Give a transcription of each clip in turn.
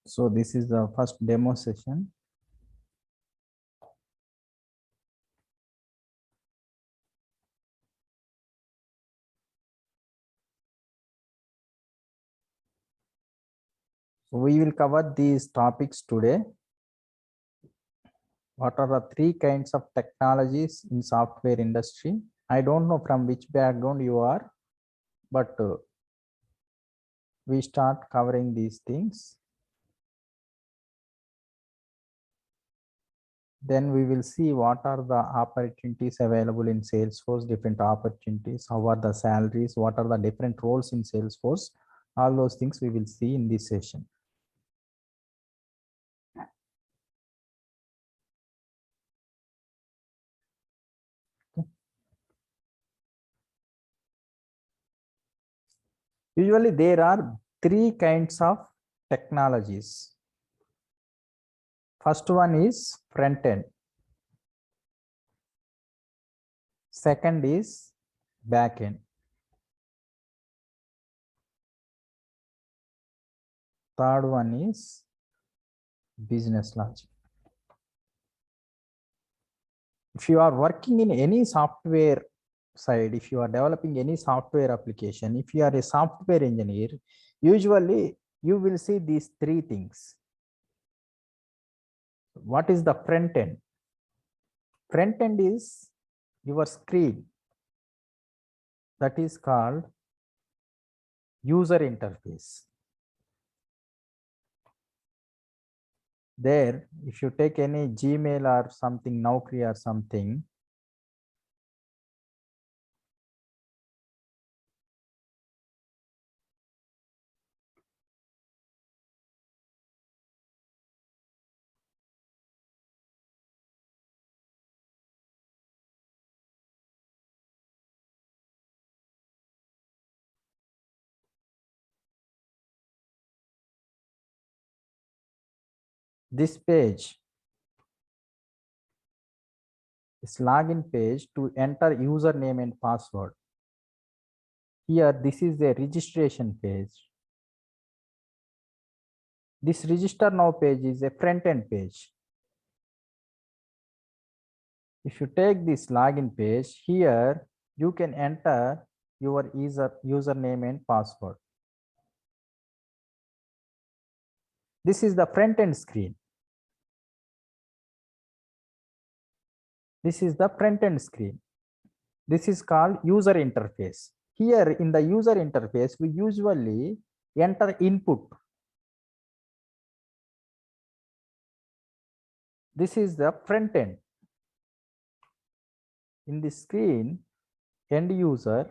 So this is the first demo session. So we will cover these topics today. What are the three kinds of technologies in software industry? I don't know from which background you are, but we start covering these things. Then we will see what are the opportunities available in Salesforce, different opportunities, how are the salaries, what are the different roles in Salesforce. All those things we will see in this session. Usually there are three kinds of technologies. First one is front end. Second is back end. Third one is business logic. If you are working in any software side, if you are developing any software application, if you are a software engineer, usually you will see these three things. What is the front end? Front end is your screen. That is called user interface. There, if you take any Gmail or something, Naukri or something, this page is login page to enter username and password. Here, this is a registration page. This register now page is a front end page. If you take this login page, here you can enter your username and password. This is the front end screen. This is the front end screen. This is called user interface. Here in the user interface, we usually enter input. This is the front end. In the screen, end user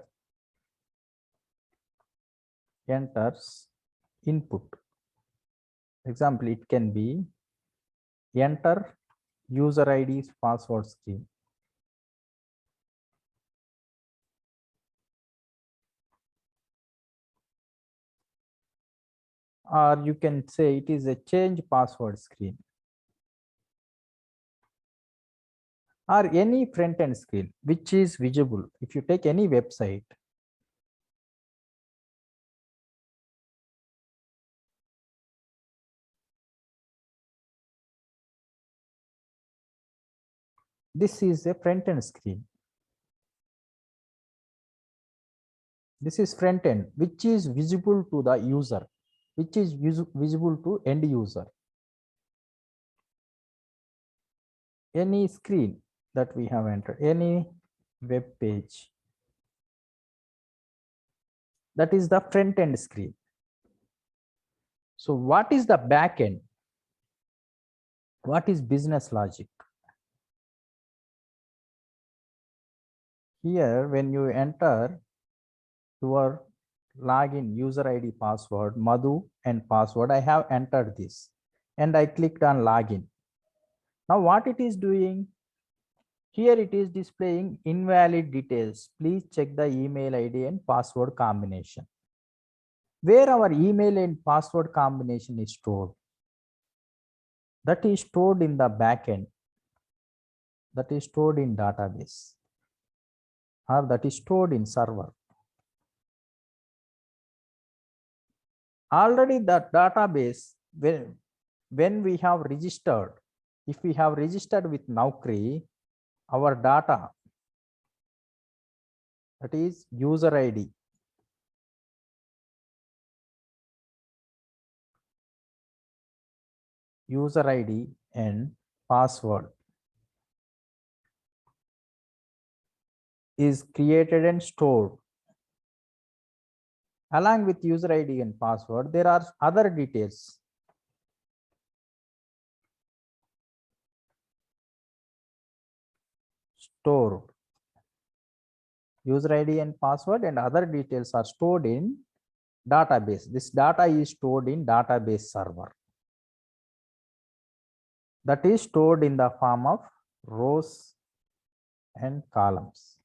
enters input. Example, it can be enter user ID's password screen. Or you can say it is a change password screen. Or any front end screen which is visible. If you take any website, this is a front end screen. This is front end, which is visible to the user, which is visible to end user. Any screen that we have entered, any web page, that is the front end screen. So what is the back end? What is business logic? Here, when you enter your login user ID password, Madhu and password, I have entered this and I clicked on login. Now what it is doing? Here it is displaying invalid details. Please check the email ID and password combination. Where our email and password combination is stored? That is stored in the backend. That is stored in database, or that is stored in server. Already the database, when we have registered, if we have registered with Naukri, our data, that is user ID, and password is created and stored. Along with user ID and password, there are other details. Stored. User ID and password and other details are stored in database. This data is stored in database server. That is stored in the form of rows and columns.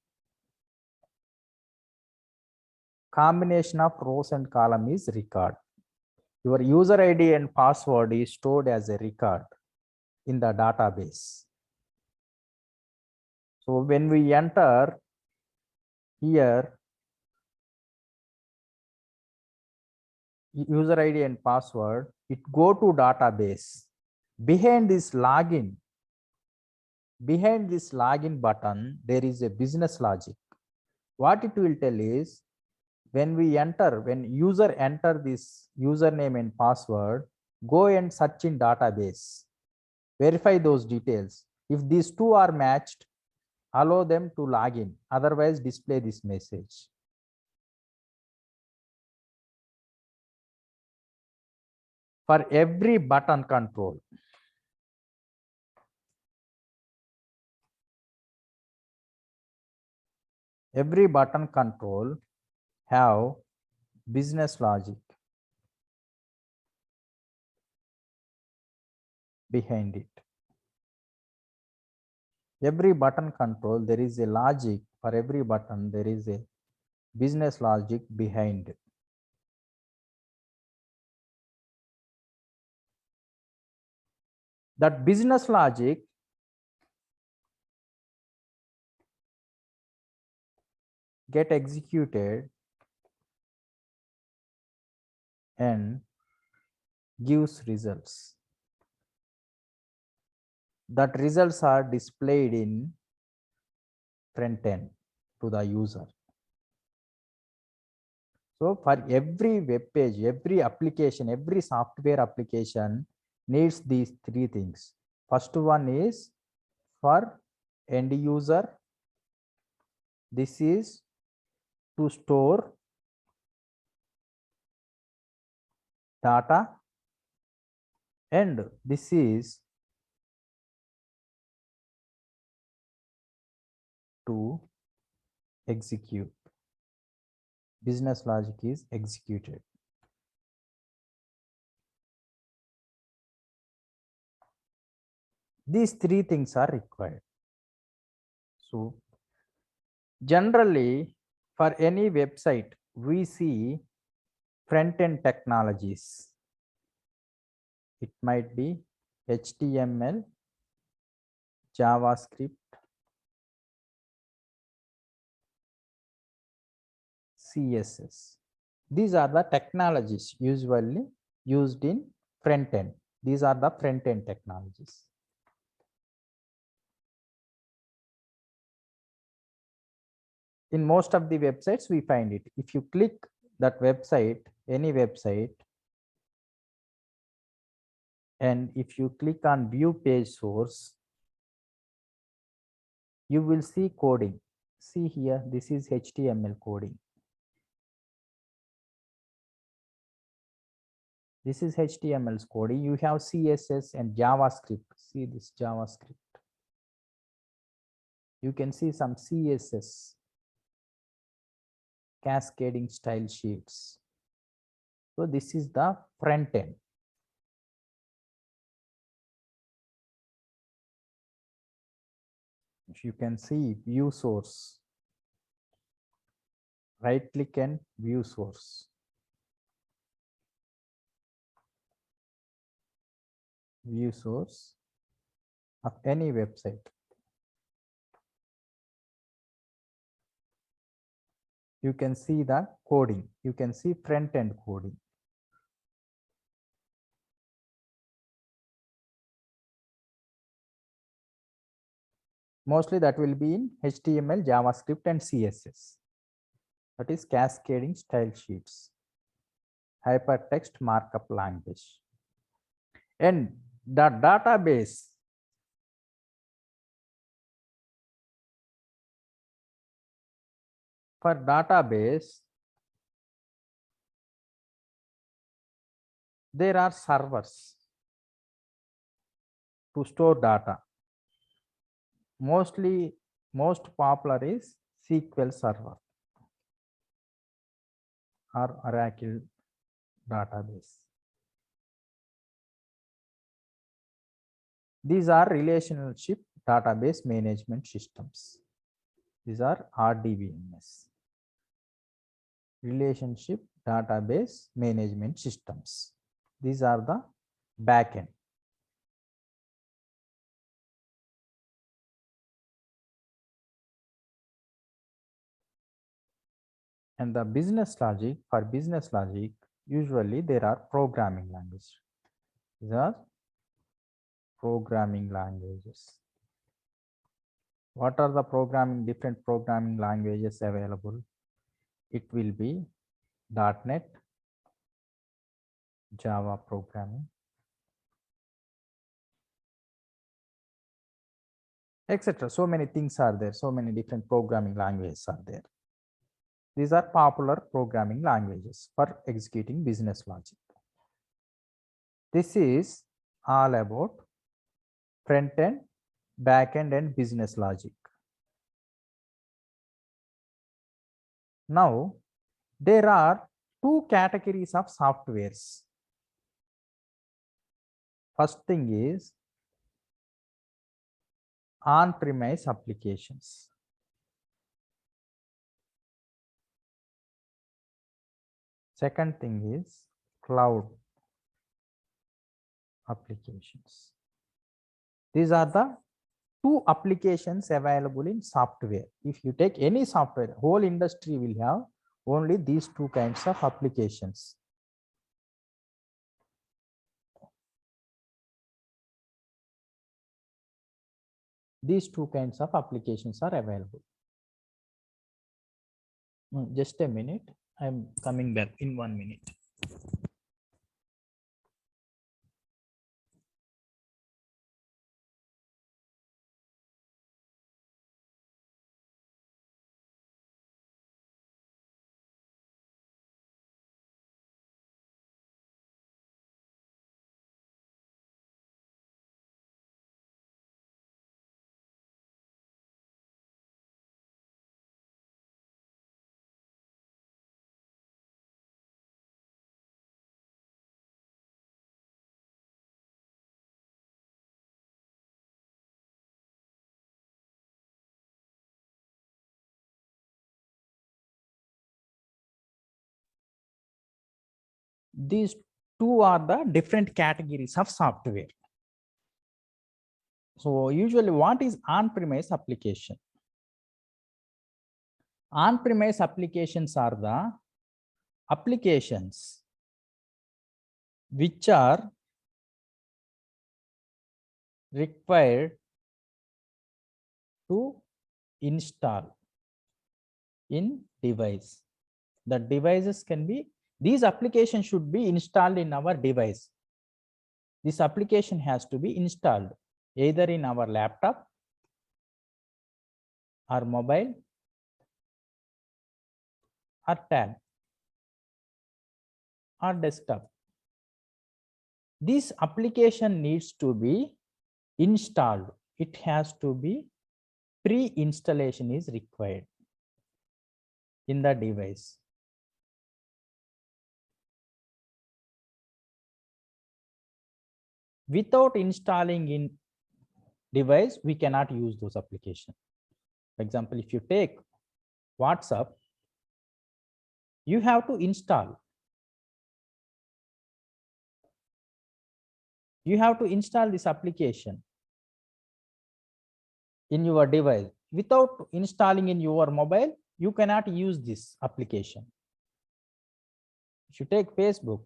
Combination of rows and column is record. Your user ID and password is stored as a record in the database. So when we enter here user ID and password, it go to database. Behind this login button, there is a business logic. What it will tell is, when user enter this username and password, go and search in database, verify those details. If these two are matched, allow them to log in, otherwise display this message. For every button control, have business logic behind it. Every button control, there is a logic. For every button, there is a business logic behind. That business logic get executed and gives results. That results are displayed in front end to the user. So for every web page, every application, every software application needs these three things. First one is for end user. This is to store data, and this is to execute. Business logic is executed. These three things are required. So generally, for any website, we see front-end technologies. It might be HTML, JavaScript, CSS. These are the technologies usually used in front end. These are the front end technologies. In most of the websites, we find it. If you click that website, any website, and if you click on view page source, you will see coding. See here, this is HTML coding. This is HTML's coding. You have CSS and JavaScript. See this JavaScript. You can see some CSS, cascading style sheets. So this is the front end. If you can see view source, right click and view source. View source of any website. You can see the coding. You can see front end coding. Mostly that will be in HTML, JavaScript, and CSS. That is cascading style sheets, hypertext markup language. And the database, for database, there are servers to store data. Most popular is SQL Server or Oracle database. These are relationship database management systems. These are RDBMS, relationship database management systems. These are the backend. And the business logic, for business logic, usually there are programming languages. These are programming languages. What are the different programming languages available? It will be .NET, Java programming, etc. So many things are there. So many different programming languages are there. These are popular programming languages for executing business logic. This is all about front end, back end, and business logic. Now, there are two categories of softwares. First thing is on-premise applications. Second thing is cloud applications. These are the two applications available in software. If you take any software, whole industry will have only these two kinds of applications. These two kinds of applications are available. Just a minute. I'm coming back in 1 minute. These two are the different categories of software. So usually what is on-premise application? On-premise applications are the applications which are required to install in device. The devices can be, these applications should be installed in our device. This application has to be installed either in our laptop or mobile or tab or desktop. This application needs to be installed. It has to be, pre-installation is required in the device. Without installing in device, we cannot use those applications. For example, if you take WhatsApp, you have to install. You have to install this application in your device. Without installing in your mobile, you cannot use this application. If you take Facebook,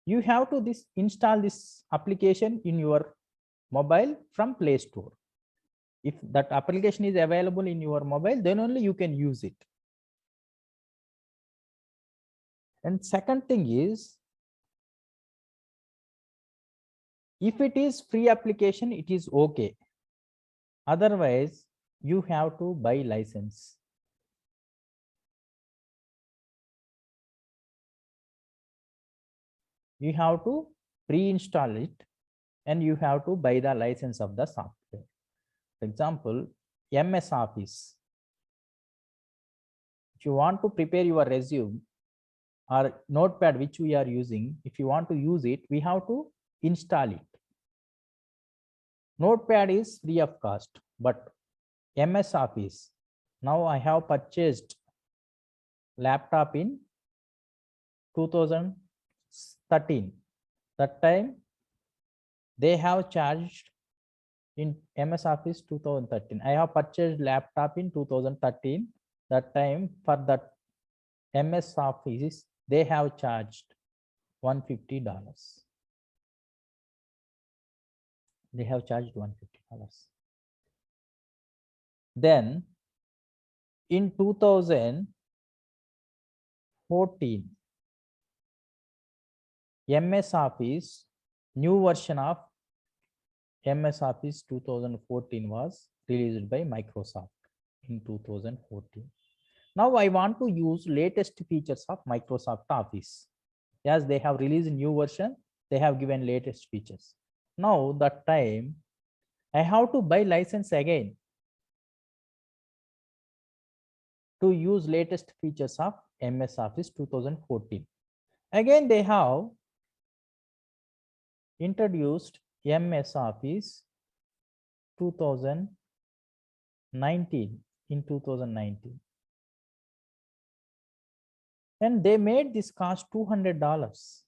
you have to install this application in your mobile from Play Store. If that application is available in your mobile, then only you can use it. And second thing is, if it is free application, it is okay. Otherwise, you have to buy license. You have to pre-install it and you have to buy the license of the software. For example, MS Office. If you want to prepare your resume or notepad which we are using, if you want to use it, we have to install it. Notepad is free of cost, but MS Office, now I have purchased laptop in 2013. That time they have charged in MS Office 2013. I have purchased laptop in 2013. That time for that MS Office, they have charged $150. They have charged $150. Then in 2014, MS Office, new version of MS Office 2014 was released by Microsoft in 2014. Now I want to use latest features of Microsoft Office. As they have released new version, they have given latest features. Now that time I have to buy license again to use latest features of MS Office 2014. Again, they have introduced MS Office 2019 in 2019. And they made this cost $200.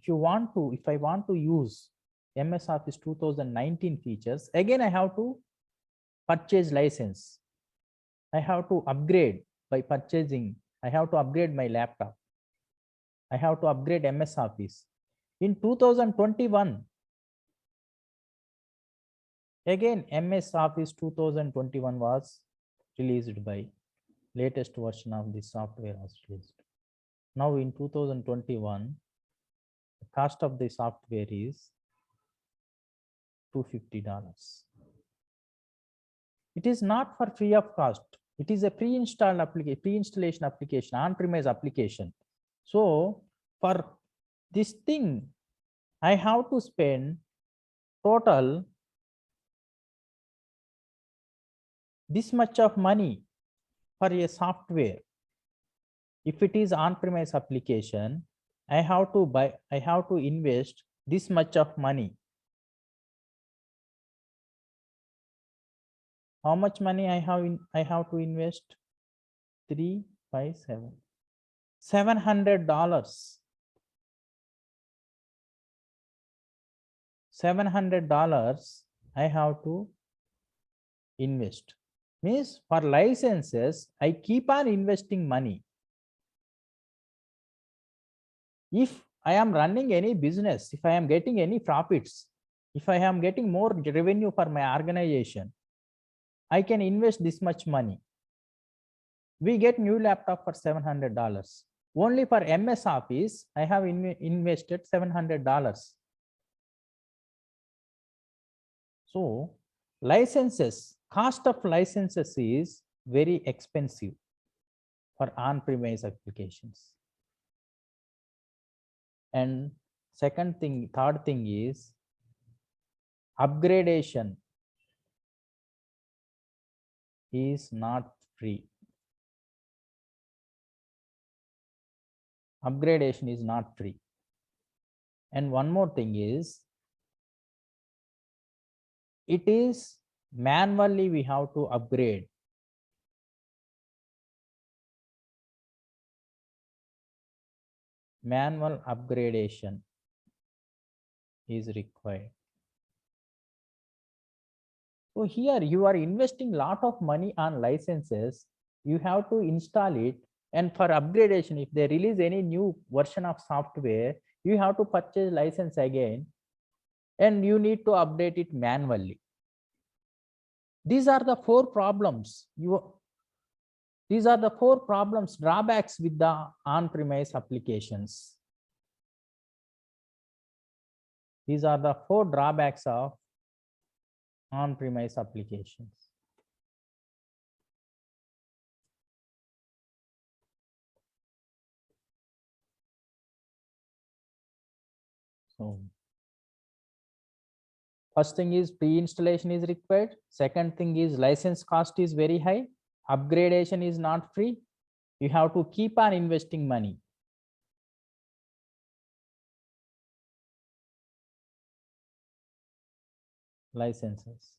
If I want to use MS Office 2019 features, again, I have to purchase license. I have to upgrade by purchasing. I have to upgrade my laptop. I have to upgrade MS Office. In 2021, again, MS Office 2021 was released by latest version of the software was released. Now in 2021, the cost of the software is $250. It is not for free of cost. It is a pre-installed application, pre-installation application, on-premise application. So for this thing, I have to spend total this much of money for a software. If it is on-premise application, I have to invest this much of money. How much money I have to invest? 357. $700. $700 I have to invest. Means for licenses, I keep on investing money. If I am running any business, if I am getting any profits, if I am getting more revenue for my organization, I can invest this much money. We get new laptop for $700. Only for MS Office, I have invested $700. So licenses, cost of licenses is very expensive for on-premise applications. And third thing is upgradation is not free. Upgradation is not free. And one more thing is, it is manually we have to upgrade. Manual upgradation is required. So here you are investing a lot of money on licenses. You have to install it, and for upgradation, if they release any new version of software, you have to purchase license again, and you need to update it manually. These are the four problems. These are the four problems, drawbacks with the on-premise applications. These are the four drawbacks of on-premise applications. So first thing is pre-installation is required. Second thing is license cost is very high. Upgradation is not free. You have to keep on investing money. Licenses.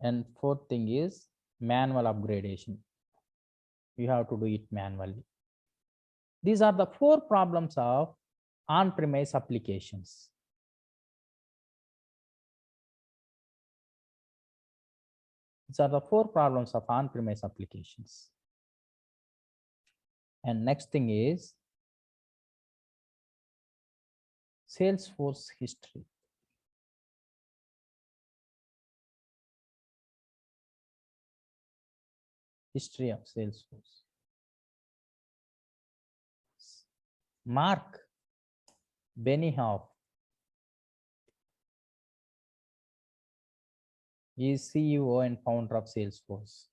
And fourth thing is manual upgradation. You have to do it manually. These are the four problems of on-premise applications. These are the four problems of on-premise applications. And next thing is Salesforce history. History of Salesforce. Mark Benioff is CEO and founder of Salesforce.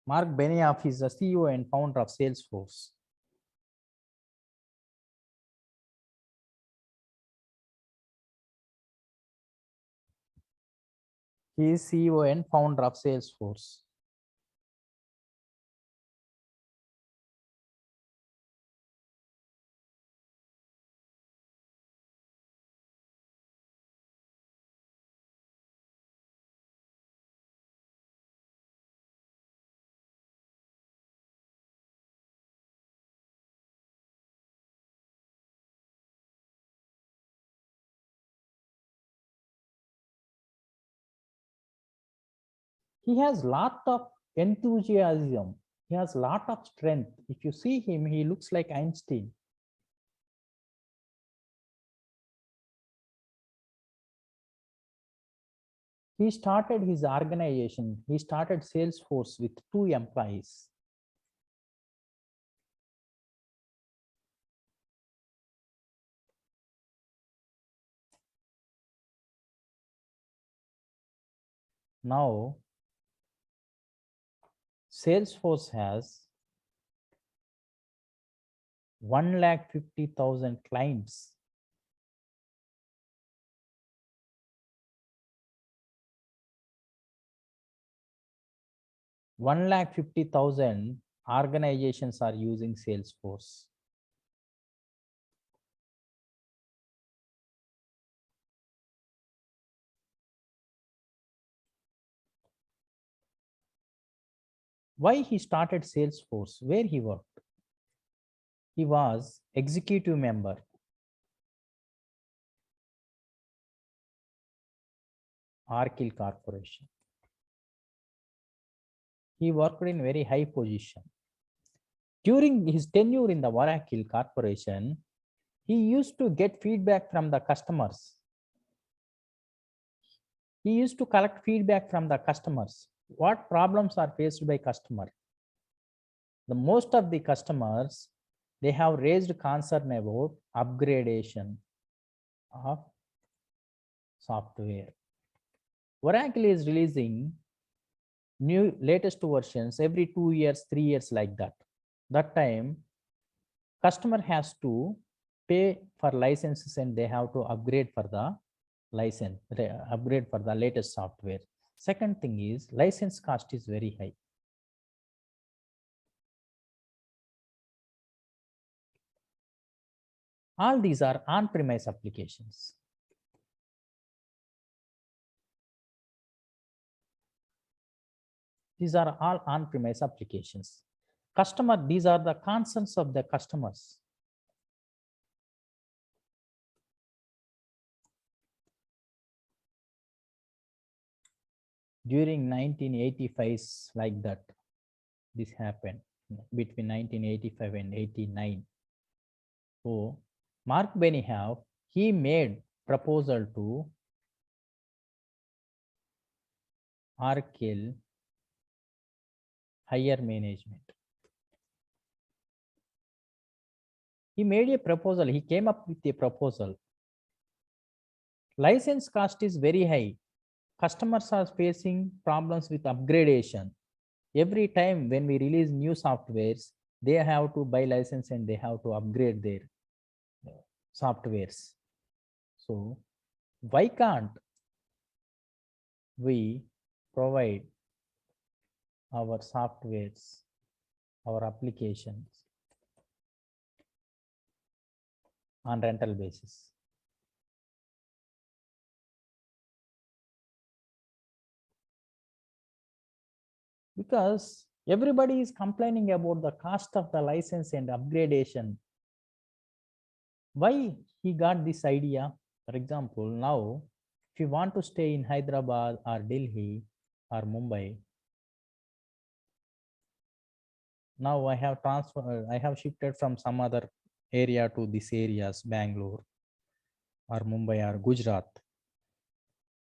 Mark Benioff is the CEO and founder of Salesforce. He is CEO and founder of Salesforce. He has lot of enthusiasm. He has lot of strength. If you see him, he looks like Einstein. He started his organization. He started Salesforce with 2 employees. Now, Salesforce has 150,000 clients. One lakh 50,000 organizations are using Salesforce. Why he started Salesforce? Where he worked? He was executive member. Oracle Corporation. He worked in very high position. During his tenure in the Oracle Corporation, he used to get feedback from the customers. He used to collect feedback from the customers. What problems are faced by customer? The most of the customers, they have raised concern about upgradation of software. Oracle is releasing new latest versions every 2 years, 3 years, like that. That time, customer has to pay for licenses and they have to upgrade for the license, upgrade for the latest software. Second thing is license cost is very high. All these are on-premise applications. These are all on-premise applications. Customer, these are the concerns of the customers. During 1985, like that, this happened between 1985 and 89. So Mark Benioff, he made proposal to Oracle higher management. He made a proposal. He came up with a proposal. License cost is very high. Customers are facing problems with upgradation. Every time when we release new softwares, they have to buy license and they have to upgrade their softwares. So why can't we provide our softwares, our applications on rental basis? Because everybody is complaining about the cost of the license and upgradation. Why he got this idea? For example, now if you want to stay in Hyderabad or Delhi or Mumbai, now I have shifted from some other area to this areas, Bangalore or Mumbai or Gujarat.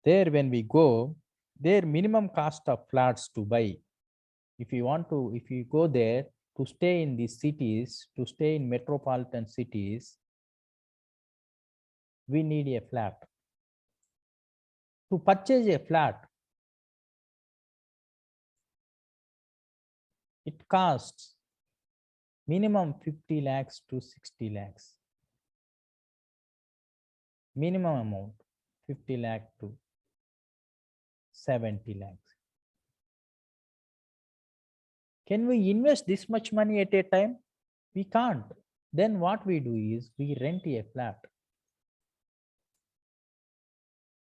There when we go, their minimum cost of flats to buy, if you go there to stay in these cities, to stay in metropolitan cities, we need a flat. To purchase a flat, it costs minimum 50 lakhs to 60 lakhs. Minimum amount 50 lakh to 70 lakhs. Can we invest this much money at a time? We can't. Then what we do is we rent a flat.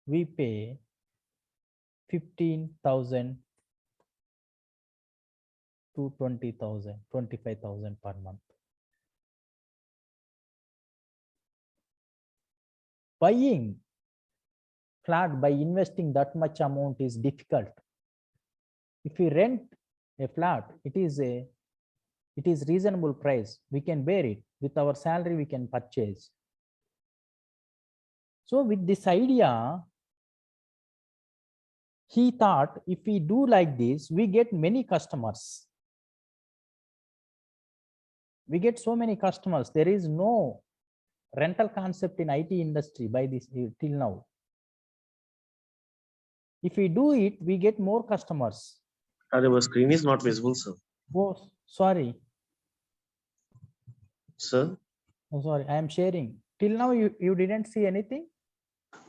We pay 15,000 to 20,000, 25,000 per month. Buying flat by investing that much amount is difficult. If we rent a flat, it is reasonable price. We can bear it. With our salary, we can purchase. So with this idea, he thought if we do like this, we get many customers. We get so many customers. There is no rental concept in IT industry by this till now. If we do it, we get more customers. Our screen is not visible, sir. Oh, sorry. Sir? Oh, sorry, I am sharing. Till now, you didn't see anything?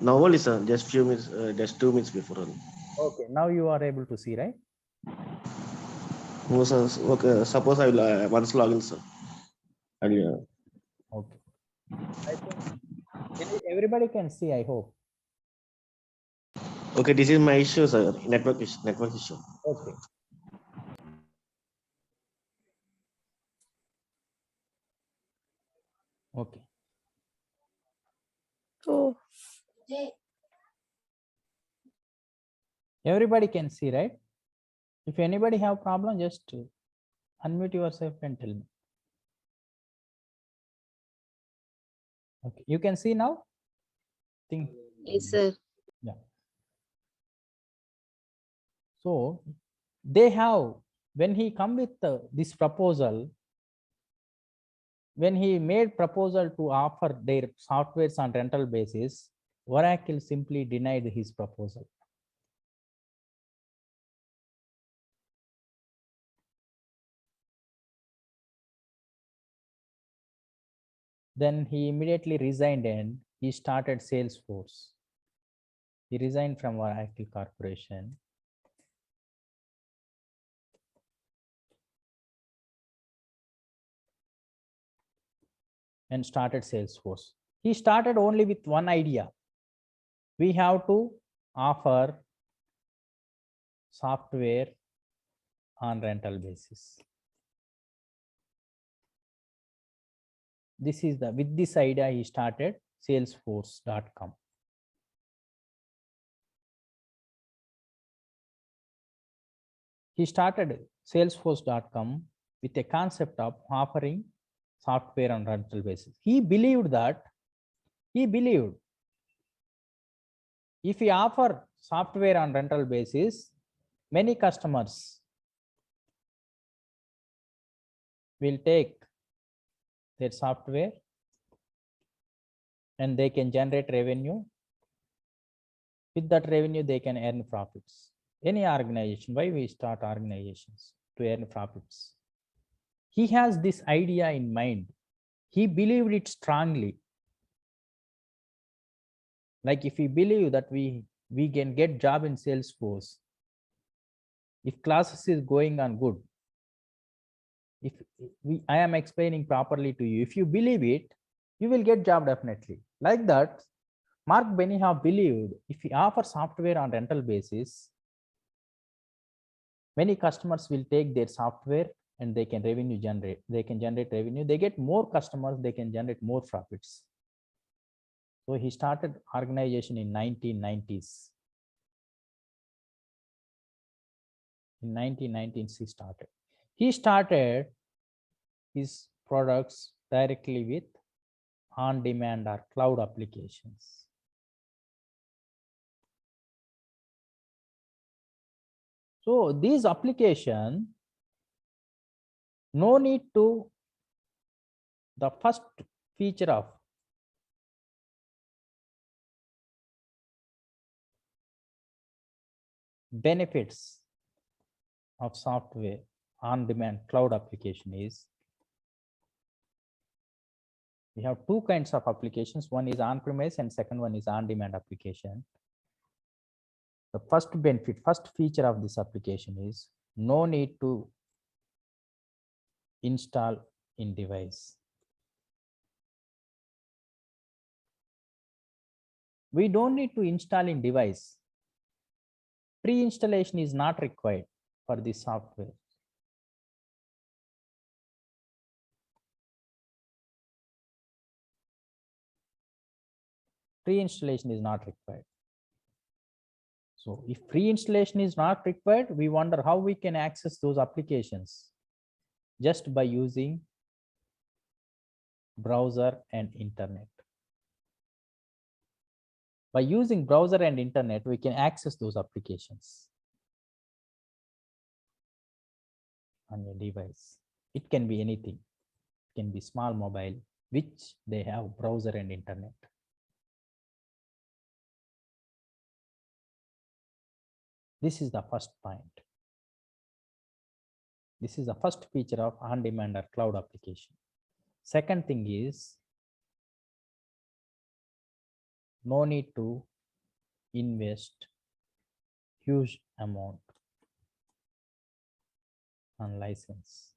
Now only, sir. Just few minutes, just 2 minutes before only. Okay, now you are able to see, right? No, sir. Okay, suppose I will once login, sir. Okay. I think everybody can see, I hope. Okay, this is my issue, sir. Network issue. Okay. Okay. Oh. Everybody can see, right? If anybody have problem, just unmute yourself and tell me. Okay, you can see now? Think. Yes, sir. Yeah. So they have, when he come with this proposal, when he made proposal to offer their softwares on rental basis, Oracle simply denied his proposal. Then he immediately resigned and he started Salesforce. He resigned from Oracle Corporation. And started Salesforce. He started only with one idea. We have to offer software on rental basis. This is with this idea he started Salesforce.com. He started Salesforce.com with a concept of offering software on rental basis. He believed that He believed if we offer software on rental basis, many customers will take their software and they can generate revenue. With that revenue, they can earn profits. Any organization, why we start organizations? To earn profits. He has this idea in mind. He believed it strongly. Like if we believe that we can get job in Salesforce, if classes is going on good, if I am explaining properly to you, if you believe it, you will get job definitely. Like that, Mark Benioff believed if we offer software on rental basis, many customers will take their software and they can generate revenue. They get more customers, they can generate more profits. So he started organization in 1990s. In 1990s, he started his products directly with on-demand or cloud applications. So these application, no need to, the first feature of benefits of software on-demand cloud application is, we have two kinds of applications. One is on-premise and second one is on-demand application. The first benefit, first feature of this application is no need to install in device. We don't need to install in device. Pre-installation is not required for this software. Pre-installation is not required. So if pre-installation is not required, we wonder how we can access those applications just by using browser and internet. By using browser and internet, we can access those applications on your device. It can be anything. It can be small mobile, which they have browser and internet. This is the first point. This is the first feature of on-demand or cloud application. Second thing is, no need to invest huge amount on license.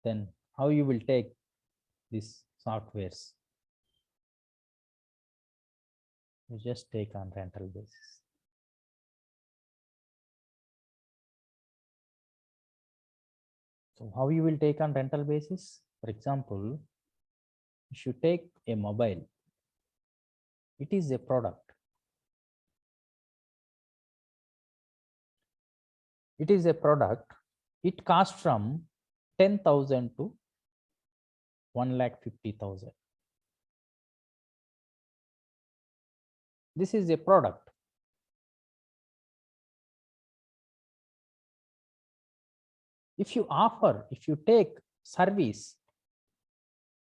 Then how you will take these softwares? You just take on rental basis. So how you will take on rental basis? For example, if you take a mobile, it is a product. It is a product. It costs from 10,000 to 1,50,000. This is a product. If you take service,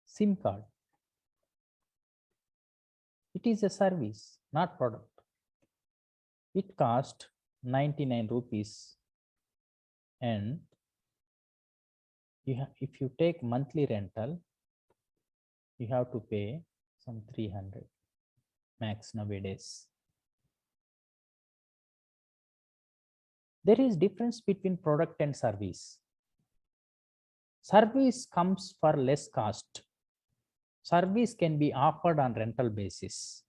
SIM card, it is a service, not product. It cost 99 rupees. And if you take monthly rental, you have to pay some 300 max nowadays. There is difference between product and service. Service comes for less cost. Service can be offered on rental basis.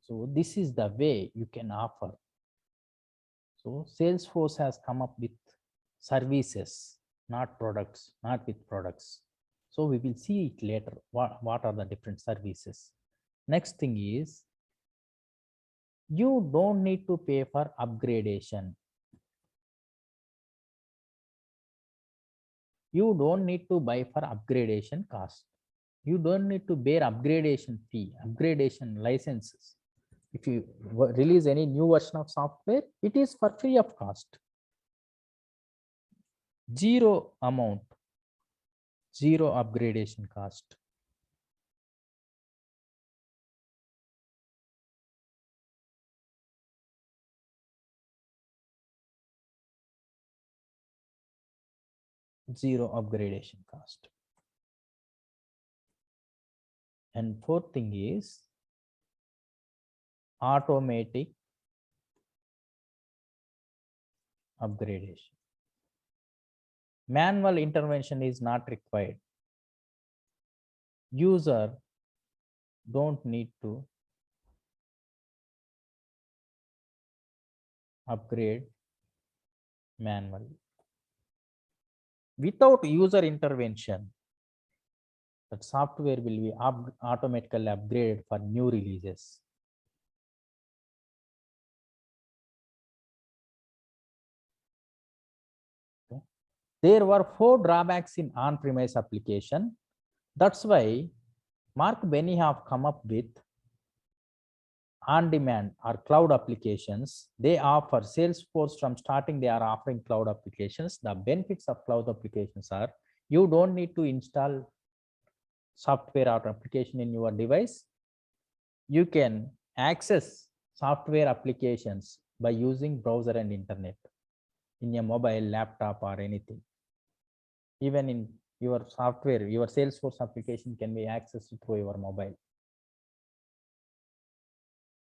So this is the way you can offer. So Salesforce has come up with services, not products, not with products. So we will see it later. What are the different services? Next thing is, you don't need to pay for upgradation. you don't need to buy for upgradation cost. You don't need to bear upgradation fee, upgradation licenses. If you release any new version of software, it is for free of cost. Zero amount, zero upgradation cost. Zero upgradation cost. And fourth thing is automatic upgradation. Manual intervention is not required. User don't need to upgrade manually. Without user intervention, that software will be automatically upgraded for new releases. Okay. There were 4 drawbacks in on-premise application. That's why Mark Benny have come up with on-demand or cloud applications. They offer Salesforce from starting, they are offering cloud applications. The benefits of cloud applications are you don't need to install software or application in your device. You can access software applications by using browser and internet in your mobile, laptop, or anything. Even in your software, your Salesforce application can be accessed through your mobile.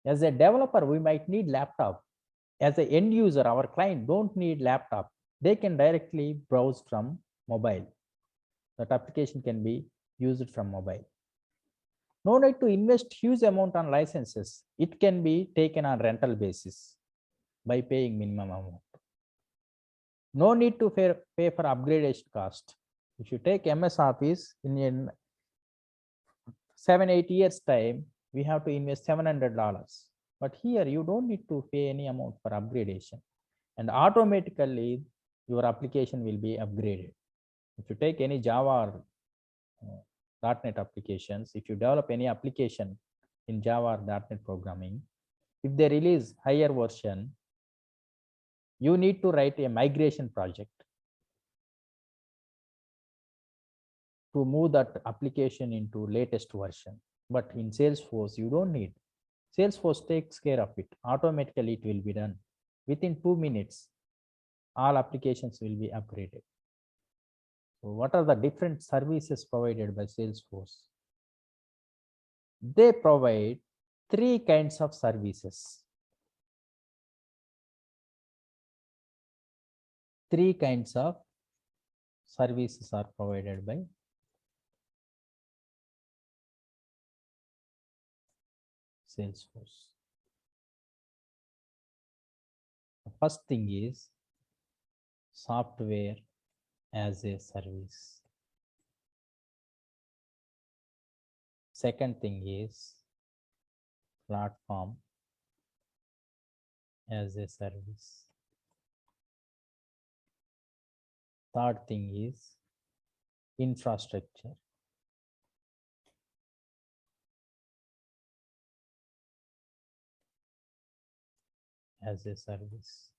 As a developer, we might need laptop. As an end user, our client don't need laptop. They can directly browse from mobile. That application can be used from mobile. No need to invest huge amount on licenses. It can be taken on rental basis by paying minimum amount. No need to pay for upgradation cost. If you take MS Office in 7-8 years time, we have to invest $700. But here you don't need to pay any amount for upgradation, and automatically your application will be upgraded. If you take any Java or .NET applications, if you develop any application in Java or .NET programming, if they release higher version, you need to write a migration project to move that application into latest version. But in Salesforce, you don't need. Salesforce takes care of it. Automatically, it will be done. Within 2 minutes, all applications will be upgraded. So what are the different services provided by Salesforce? They provide 3 kinds of services. 3 kinds of services are provided by Salesforce. The first thing is software as a service. Second thing is platform as a service. Third thing is infrastructure. As a service.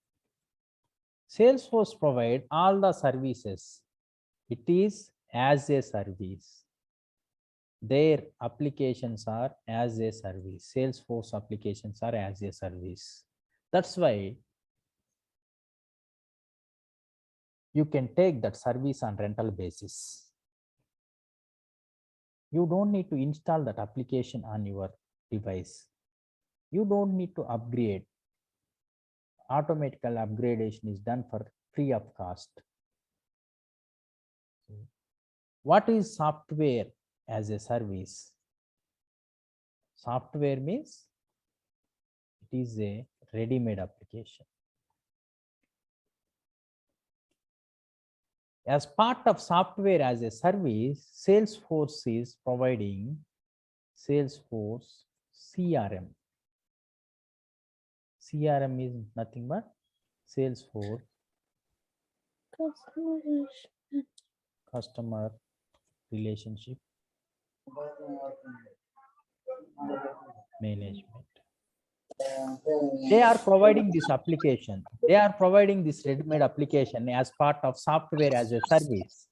Salesforce provide all the services. It is as a service. Their applications are as a service. Salesforce applications are as a service. That's why you can take that service on rental basis. You don't need to install that application on your device. You don't need to upgrade. Automatical upgradation is done for free of cost. What is software as a service? Software means it is a ready-made application. As part of software as a service, Salesforce is providing Salesforce CRM. CRM is nothing but Salesforce customer relationship management. They are providing this application. They are providing this ready-made application as part of software as a service.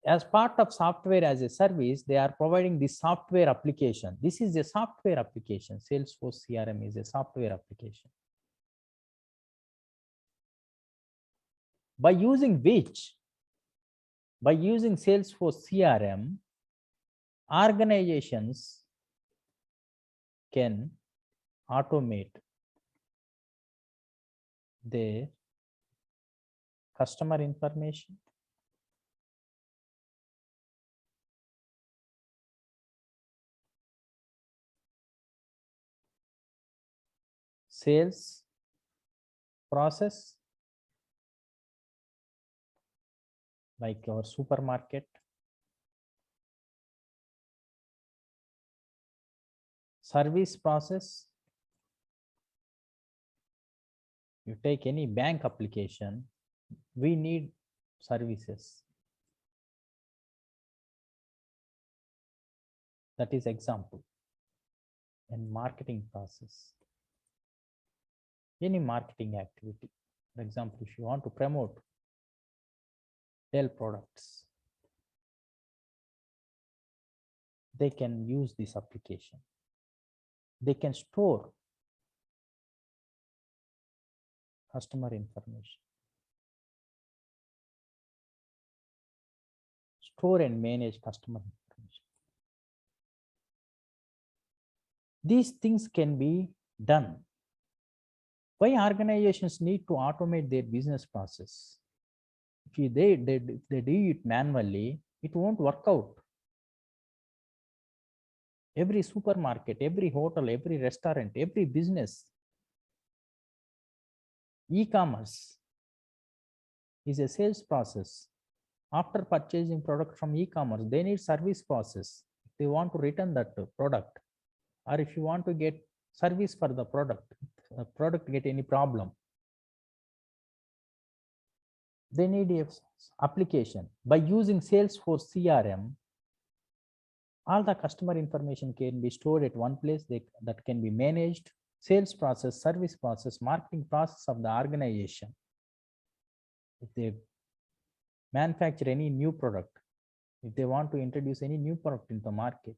As part of software as a service, they are providing this software application. This is a software application. Salesforce CRM is a software application. By using which, by using Salesforce CRM, organizations can automate their customer information, sales process, like our supermarket, service process. You take any bank application, we need services. That is example. And marketing process. Any marketing activity. For example, if you want to promote Dell products, they can use this application. They can store customer information, store and manage customer information. These things can be done. Why organizations need to automate their business process? If they do it manually, it won't work out. Every supermarket, every hotel, every restaurant, every business, e-commerce is a sales process. After purchasing product from e-commerce, they need service process. If they want to return that product, or if you want to get service for the product get any problem, they need a application. By using Salesforce CRM, all the customer information can be stored at one place. That can be managed. Sales process, service process, marketing process of the organization. If they manufacture any new product, if they want to introduce any new product in the market,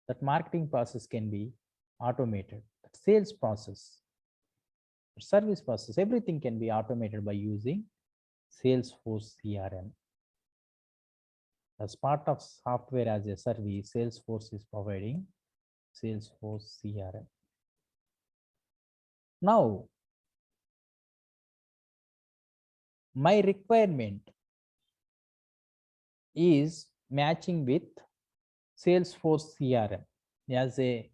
that marketing process can be automated. That sales process, service process, everything can be automated by using Salesforce CRM. As part of software as a service, Salesforce is providing Salesforce CRM. Now, my requirement is matching with Salesforce CRM as a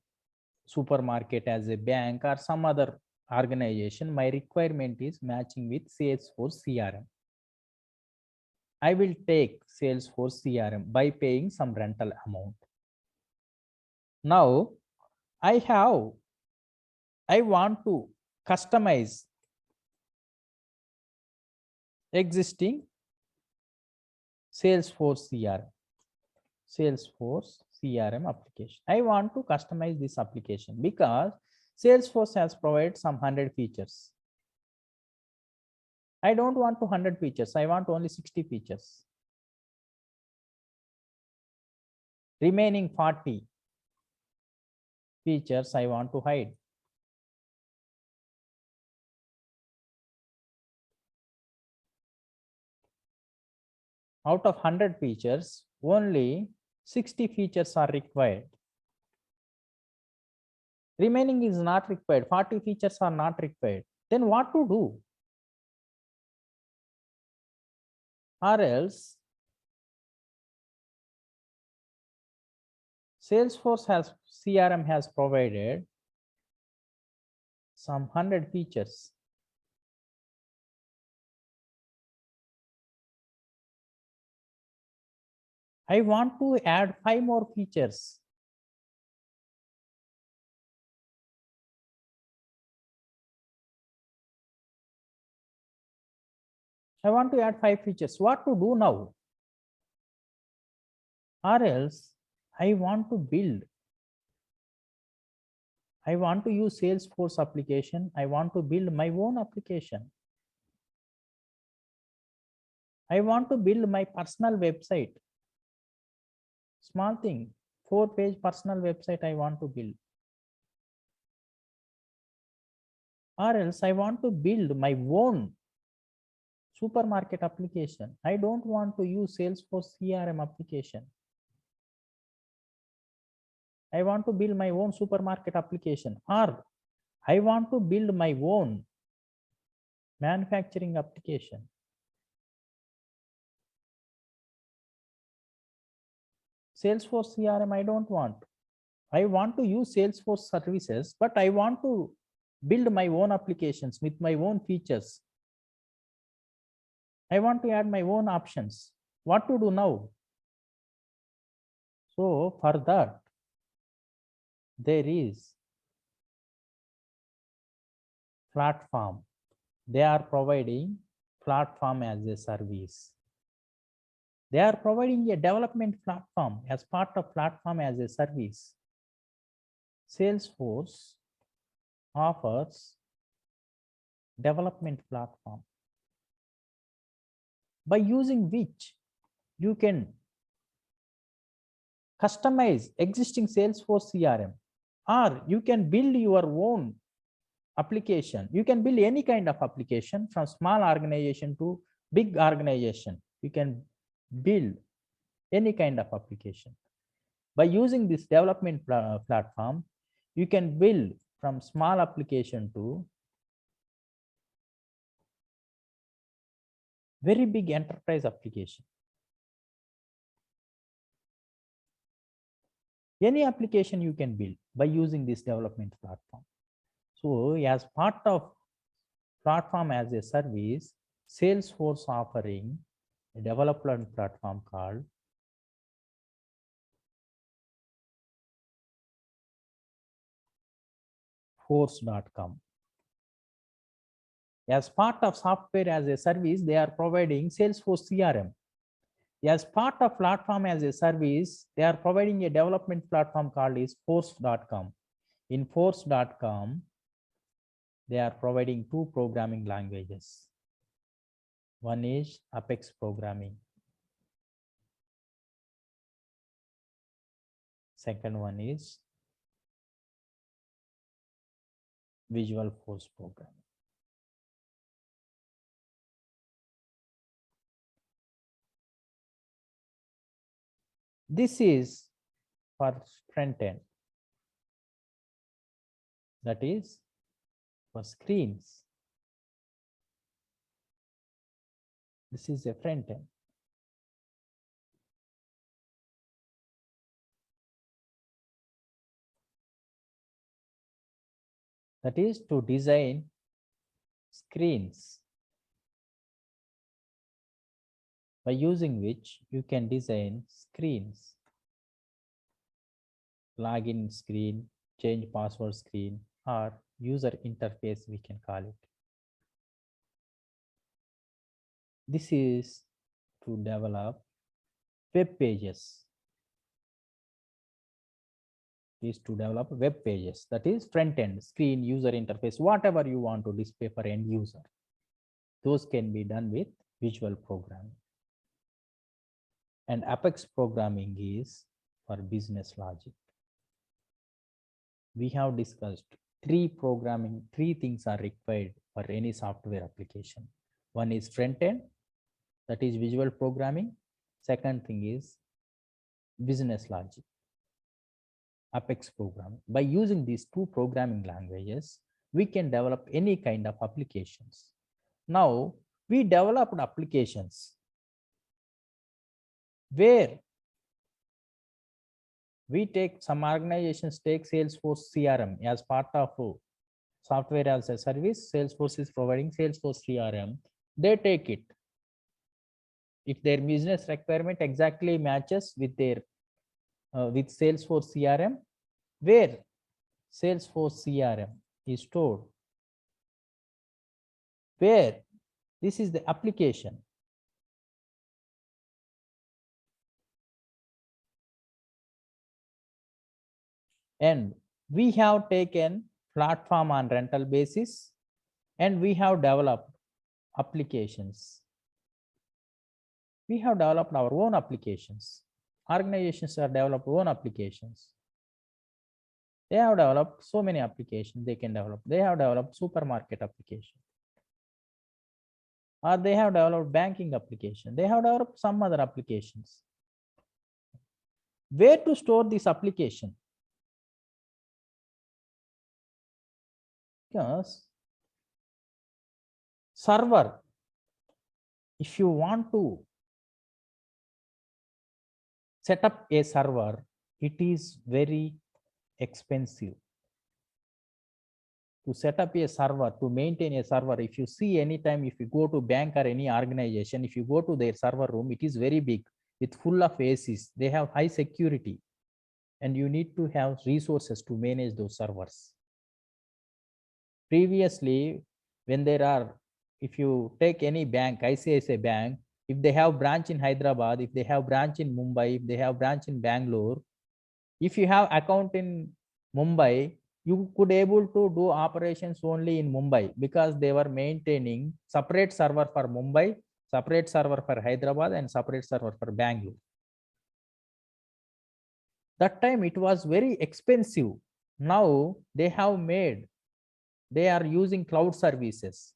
supermarket, as a bank, or some other organization. My requirement is matching with Salesforce CRM. I will take Salesforce CRM by paying some rental amount. Now, I want to customize existing Salesforce CRM application. I want to customize this application because Salesforce has provided some 100 features. I don't want 200 features. I want only 60 features. Remaining 40 features I want to hide. Out of 100 features, only 60 features are required. Remaining is not required. 40 features are not required. Then what to do? Or else Salesforce CRM has provided some 100 features. I want to add 5 more features. I want to add 5 features. What to do now? Or else I want to build. I want to use Salesforce application. I want to build my own application. I want to build my personal website. Small thing, 4-page personal website I want to build. Or else I want to build my own supermarket application. I don't want to use Salesforce CRM application. I want to build my own supermarket application, or I want to build my own manufacturing application. Salesforce CRM, I don't want. I want to use Salesforce services, but I want to build my own applications with my own features. I want to add my own options. What to do now? So for that, there is platform. They are providing platform as a service. They are providing a development platform as part of platform as a service. Salesforce offers development platform, by using which you can customize existing Salesforce CRM, or you can build your own application. You can build any kind of application, from small organization to big organization. You can build any kind of application. By using this development platform, you can build from small application to very big enterprise application. Any application you can build by using this development platform. So as part of platform as a service, Salesforce offering a development platform called Force.com. As part of software as a service, they are providing Salesforce CRM. As part of platform as a service, they are providing a development platform called is Force.com. In Force.com, they are providing 2 programming languages. One is Apex programming. Second one is Visual Force programming. This is for front end. That is for screens. This is a front end. That is to design screens, by using which you can design screens. Login screen, change password screen, or user interface, we can call it. This is to develop web pages. Is to develop web pages, that is front end, screen, user interface, whatever you want to display for end user. Those can be done with visual programming. And Apex programming is for business logic. We have discussed 3 things are required for any software application. One is front end, that is visual programming. Second thing is business logic, Apex programming. By using these 2 programming languages, we can develop any kind of applications. Now, we developed applications where we take, some organizations take Salesforce CRM as part of software as a service. Salesforce is providing Salesforce CRM. They take it. If their business requirement exactly matches with their with Salesforce CRM, where Salesforce CRM is stored, where This is the application. And we have taken platform on rental basis, and we have developed applications. We have developed our own applications. Organizations have developed own applications. They have developed so many applications they can develop. They have developed supermarket application, or they have developed banking application. They have developed some other applications. Where to store this application? Because server, if you want to set up a server, it is very expensive. To set up a server, to maintain a server, if you see anytime, if you go to bank or any organization, if you go to their server room, it is very big with full of ACs. They have high security, and you need to have resources to manage those servers. Previously, when there are, if you take any bank, ICICI Bank, if they have branch in Hyderabad, if they have branch in Mumbai, if they have branch in Bangalore, if you have account in Mumbai, you could able to do operations only in Mumbai, because they were maintaining separate server for Mumbai, separate server for Hyderabad, and separate server for Bangalore. That time it was very expensive. Now they have made, they are using cloud services.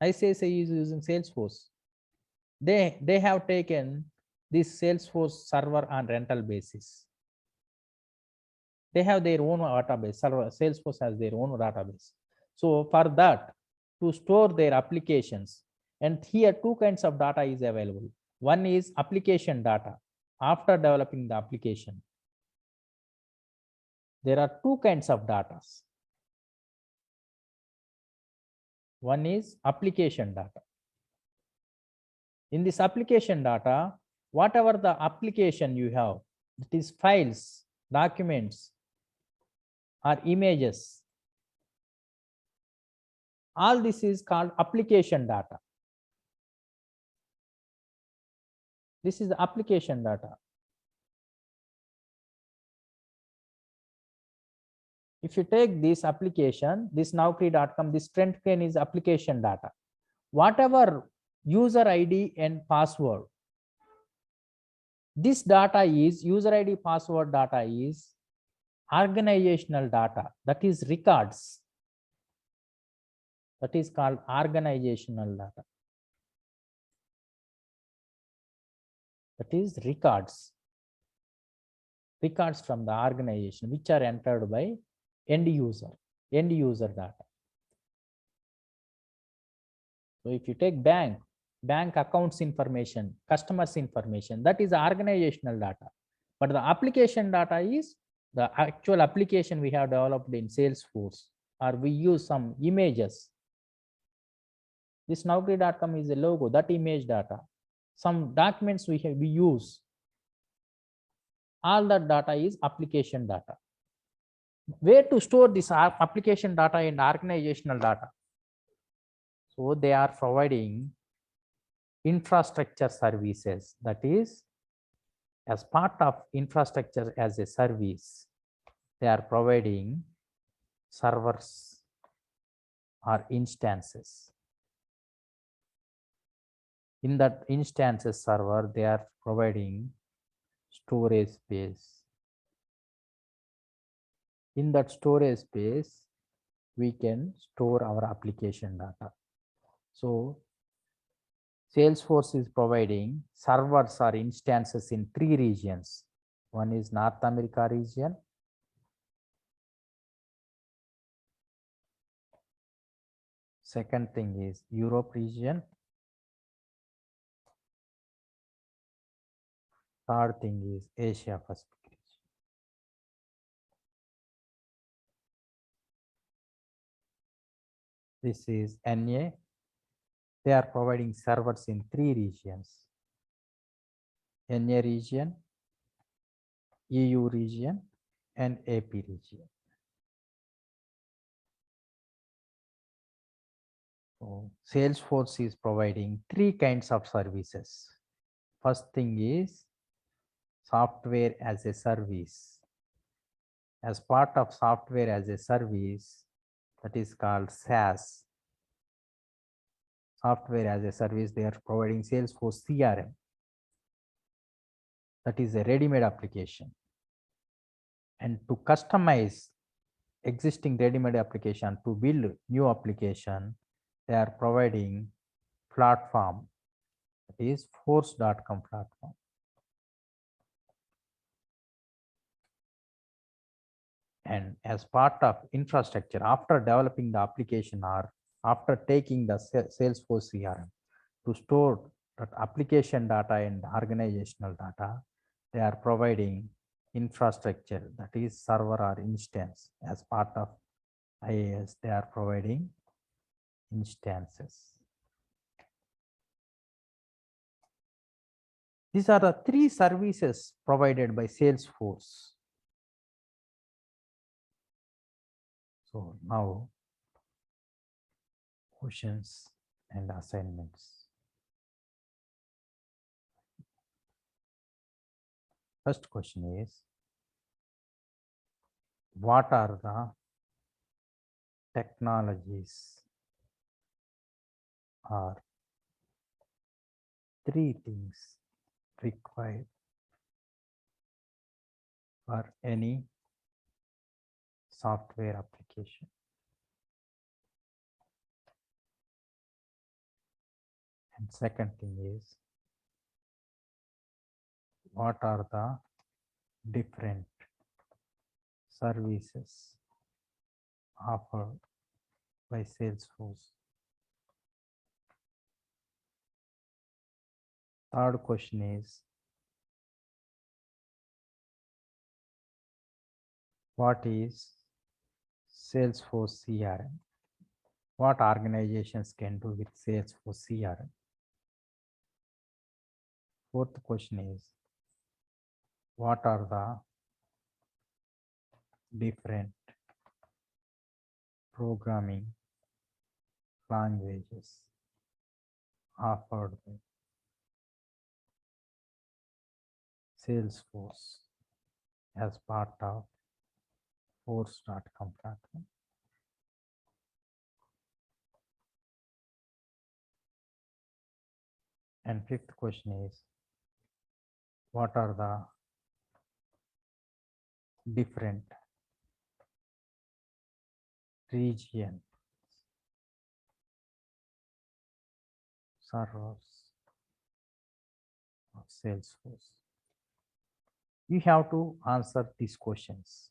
ICICI is using Salesforce. They have taken this Salesforce server on rental basis. They have their own database. Salesforce has their own database. So for that, to store their applications, and here two kinds of data is available. One is application data. After developing the application, there are two kinds of data. One is application data. In this application data, whatever the application you have, it is files, documents, or images, all this is called application data. This is the application data. If you take this application, this Naukri.com, this trend crane is application data. Whatever user ID and password, this data is user ID, password data is organizational data, that is records. That is called organizational data. That is records. Records from the organization which are entered by end user data. So if you take bank accounts information, customers information, that is organizational data. But the application data is the actual application we have developed in Salesforce, or we use some images. This Naukri.com is a logo, that image data. Some documents we use. All that data is application data. Where to store this application data and organizational data? So they are providing infrastructure services, that is, as part of infrastructure as a service, they are providing servers or instances. In that instances server, they are providing storage space. In that storage space, we can store our application data. So Salesforce is providing servers or instances in 3 regions. One is North America region, second thing is Europe region, third thing is Asia Pacific region. This is NA. They are providing servers in 3 regions: NA region, EU region, and AP region. So Salesforce is providing three kinds of services. First thing is software as a service. As part of software as a service, that is called SaaS. Software as a service, they are providing Salesforce CRM. That is a ready-made application. And to customize existing ready-made application, to build new application, they are providing platform, that is force.com platform. And as part of infrastructure, after developing the application or after taking the Salesforce CRM to store that application data and organizational data, they are providing infrastructure, that is server or instance. As part of IaaS, they are providing instances. These are the three services provided by Salesforce. So now questions and assignments. First question is, what are the technologies or three things required for any software application? And second thing is, what are the different services offered by Salesforce? Third question is, what is Salesforce CRM? What organizations can do with Salesforce CRM? Fourth question is, what are the different programming languages offered by Salesforce as part of force.com platform? And fifth question is, what are the different region servers of Salesforce? You have to answer these questions.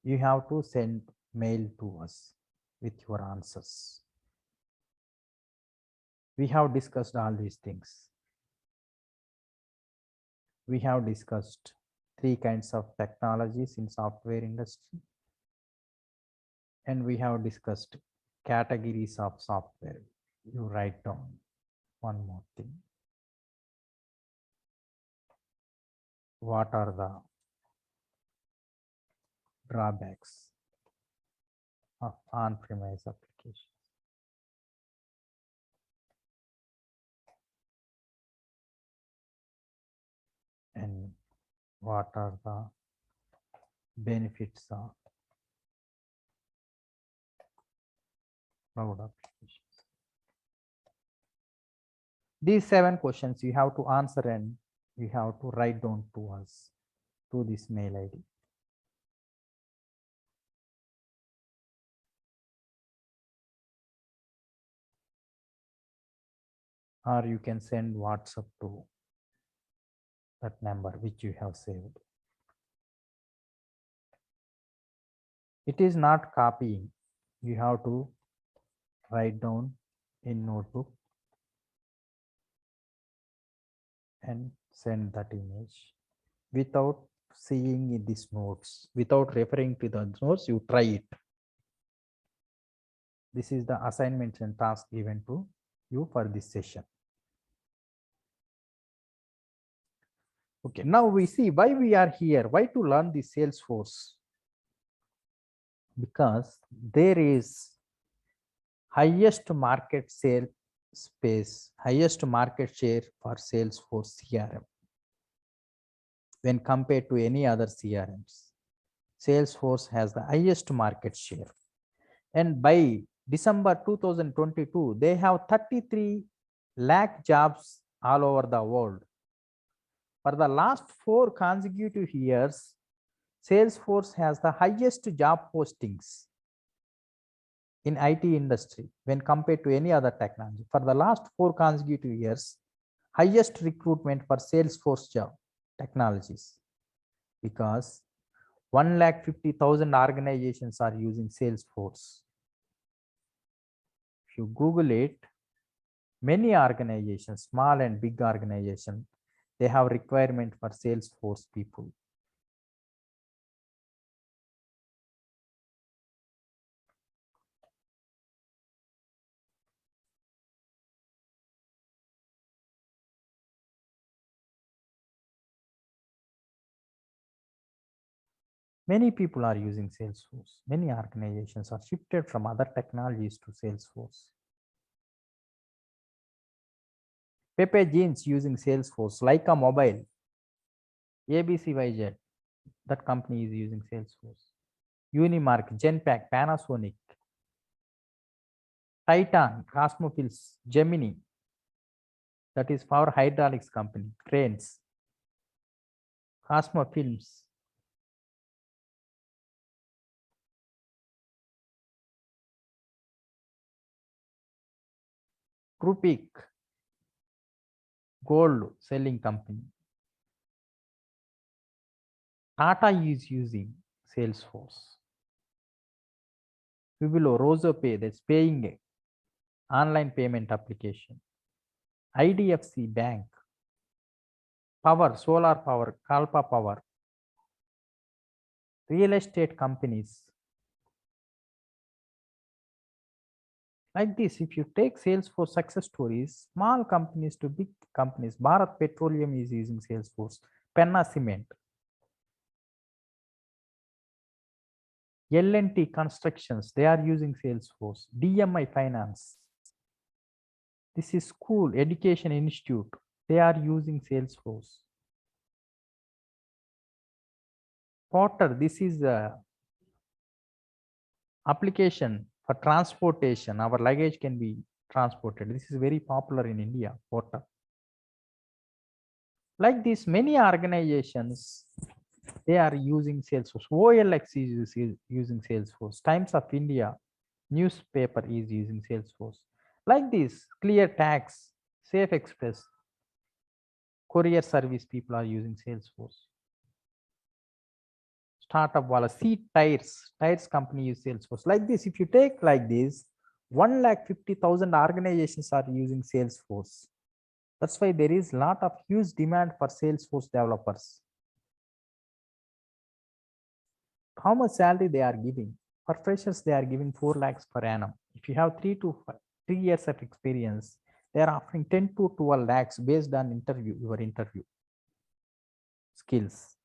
You have to send mail to us with your answers. We have discussed all these things. We have discussed three kinds of technologies in software industry. And we have discussed categories of software. You write down one more thing. What are the drawbacks of on-premise applications? And what are the benefits of cloud applications? These 7 questions you have to answer and you have to write down to us to this mail ID. Or you can send WhatsApp to that number which you have saved. It is not copying. You have to write down in notebook and send that image without seeing in these notes, without referring to the notes. You try it. This is the assignments and task given to you for this session. Okay, now we see why we are here, why to learn the Salesforce. Because there is highest market sale space, highest market share for Salesforce CRM when compared to any other CRMs. Salesforce has the highest market share. And by December 2022, they have 33 lakh jobs all over the world. For the last 4 consecutive years, Salesforce has the highest job postings in IT industry when compared to any other technology. For the last 4 consecutive years, highest recruitment for Salesforce job technologies, because 1,50,000 organizations are using Salesforce. If you Google it, many organizations, small and big organizations, they have requirement for Salesforce people. Many people are using Salesforce. Many organizations are shifted from other technologies to Salesforce. Pepe Jeans using Salesforce, Leica Mobile, ABCYZ, that company is using Salesforce. Unimark, Genpact, Panasonic, Titan, Cosmophils, Gemini, that is Power Hydraulics company, Cranes, Cosmo Films, Trupic, gold selling company. Tata is using Salesforce. Vibilo, Rosopay, that's paying online payment application. IDFC Bank, Power, Solar Power, Kalpa Power, real estate companies. Like this, if you take Salesforce success stories, small companies to big companies, Bharat Petroleum is using Salesforce, Penna Cement, L&T Constructions, they are using Salesforce, DMI Finance. This is School Education Institute, they are using Salesforce. Porter, this is a application for transportation. Our luggage can be transported. This is very popular in India, Porter. Like this, many organizations, they are using Salesforce. OLX is using Salesforce. Times of India newspaper is using Salesforce. Like this, Clear Tax, Safe Express, courier service people are using Salesforce. Startup wala, Seat Tires company use Salesforce. Like this, if you take like this, 1,50,000 organizations are using Salesforce. That's why there is a lot of huge demand for Salesforce developers. How much salary they are giving? For freshers, they are giving 4 lakhs per annum. If you have 3 years of experience, they are offering 10 to 12 lakhs based on your interview skills.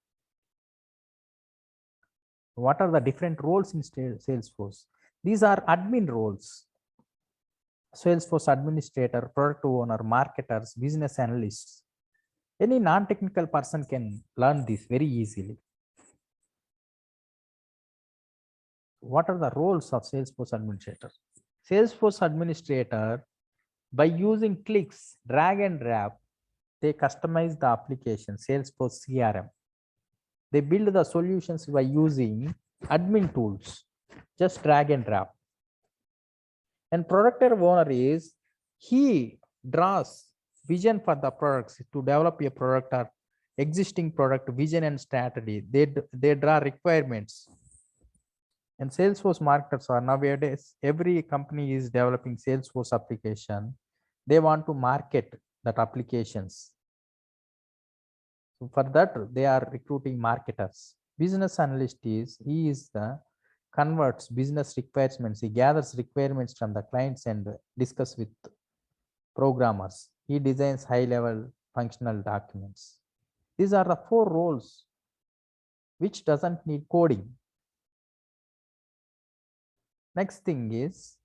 What are the different roles in Salesforce? These are admin roles. Salesforce administrator, product owner, marketers, business analysts. Any non-technical person can learn this very easily. What are the roles of Salesforce administrator? Salesforce administrator, by using clicks, drag and drop, they customize the application, Salesforce CRM. They build the solutions by using admin tools, just drag and drop. And product owner is, he draws vision for the products to develop a product or existing product vision and strategy. They draw requirements. And Salesforce marketers are nowadays, every company is developing Salesforce application. They want to market that applications. So for that, they are recruiting marketers. Business analyst is, he is the converts business requirements. He gathers requirements from the clients and discuss with programmers. He designs high-level functional documents. These are the 4 roles which doesn't need coding. Next thing is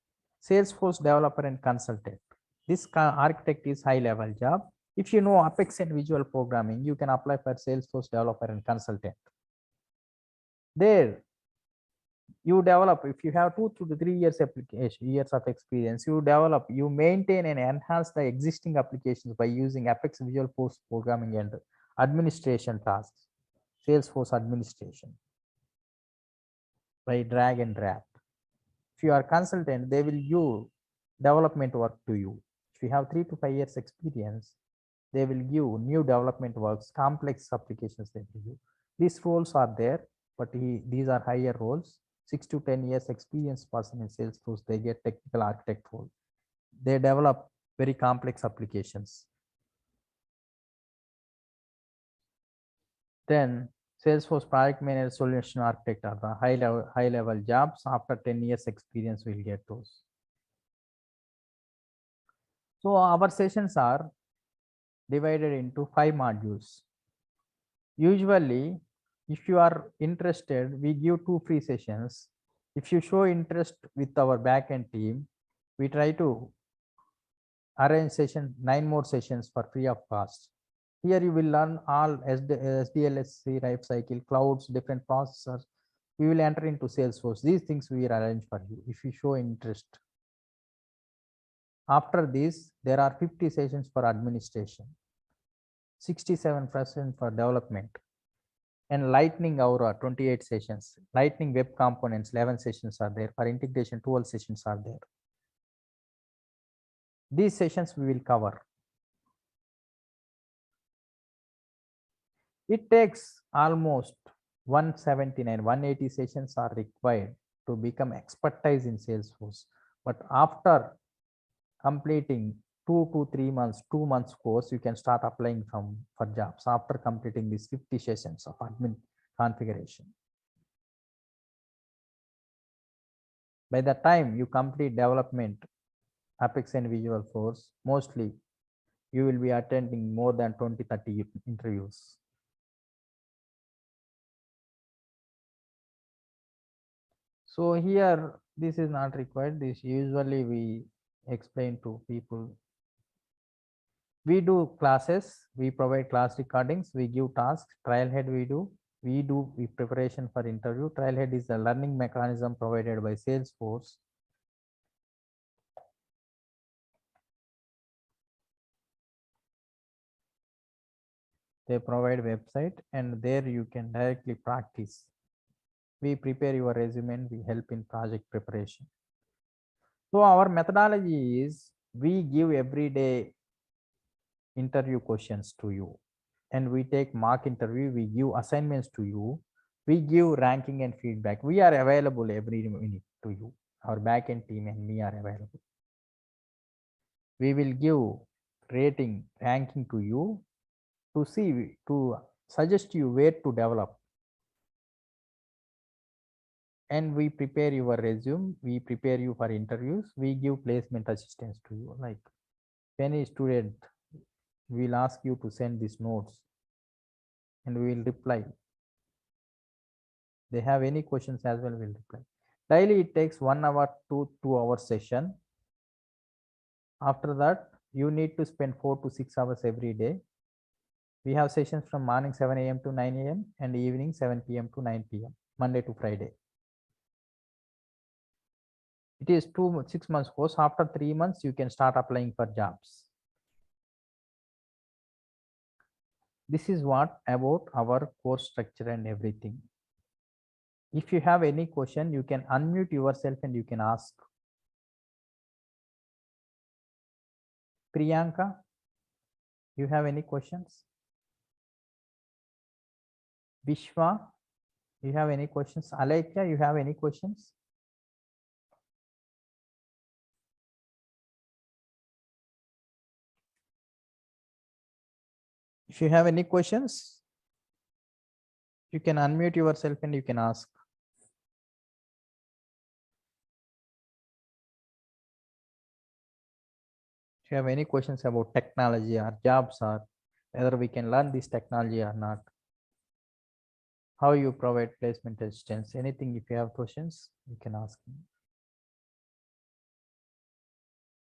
Salesforce developer and consultant. This architect is high level job. If you know Apex and visual programming, you can apply for Salesforce developer and consultant. There, you develop, if you have 2 to 3 years years of experience, you develop, you maintain and enhance the existing applications by using Apex Visual Force programming and administration tasks, Salesforce administration by drag and drop. If you are consultant, they will give development work to you. If you have 3 to 5 years experience, they will give new development works, complex applications they will give. These roles are there, but these are higher roles. 6 to 10 years experience person in Salesforce, they get technical architect role. They develop very complex applications. Then Salesforce project manager, solution architect are the high level jobs. After 10 years experience, we'll get those. So our sessions are divided into 5 modules. Usually, if you are interested, we give 2 free sessions. If you show interest with our backend team, we try to arrange 9 more sessions for free of cost. Here you will learn all SDLC, life cycle, clouds, different processors. We will enter into Salesforce. These things we will arrange for you if you show interest. After this, there are 50 sessions for administration, 67% for development, and Lightning Aura 28 sessions. Lightning Web Components 11 sessions are there. For integration 12 sessions are there. These sessions we will cover. It takes almost 179, 180 sessions are required to become expertise in Salesforce. But after completing 2 to 3 months, 2 months course, you can start applying for jobs after completing these 50 sessions of admin configuration. By the time you complete development, Apex and Visual Force, mostly you will be attending more than 20-30 interviews. So here, this is not required. This usually we explain to people. We do classes, we provide class recordings, we give tasks, Trailhead we do preparation for interview. Trailhead is the learning mechanism provided by Salesforce. They provide website and there you can directly practice. We prepare your resume and we help in project preparation. So our methodology is we give everyday interview questions to you and we take mock interview, we give assignments to you, we give ranking and feedback. We are available every minute to you. Our backend team and me are available. We will give rating, ranking to you to suggest you where to develop. And we prepare your resume, we prepare you for interviews, we give placement assistance to you. Like any student, we'll ask you to send these notes and we will reply. They have any questions as well, we'll reply. Daily it takes 1 hour to 2 hour session. After that, you need to spend 4 to 6 hours every day. We have sessions from morning 7 a.m. to 9 a.m. and evening 7 p.m. to 9 p.m. Monday to Friday. It is 6 months course. After 3 months, you can start applying for jobs. This is what about our course structure and everything. If you have any question, you can unmute yourself and you can ask. Priyanka, you have any questions? Vishwa, you have any questions? Alekia, you have any questions? If you have any questions, you can unmute yourself and you can ask. If you have any questions about technology or jobs or whether we can learn this technology or not, how you provide placement assistance, anything, if you have questions, you can ask me.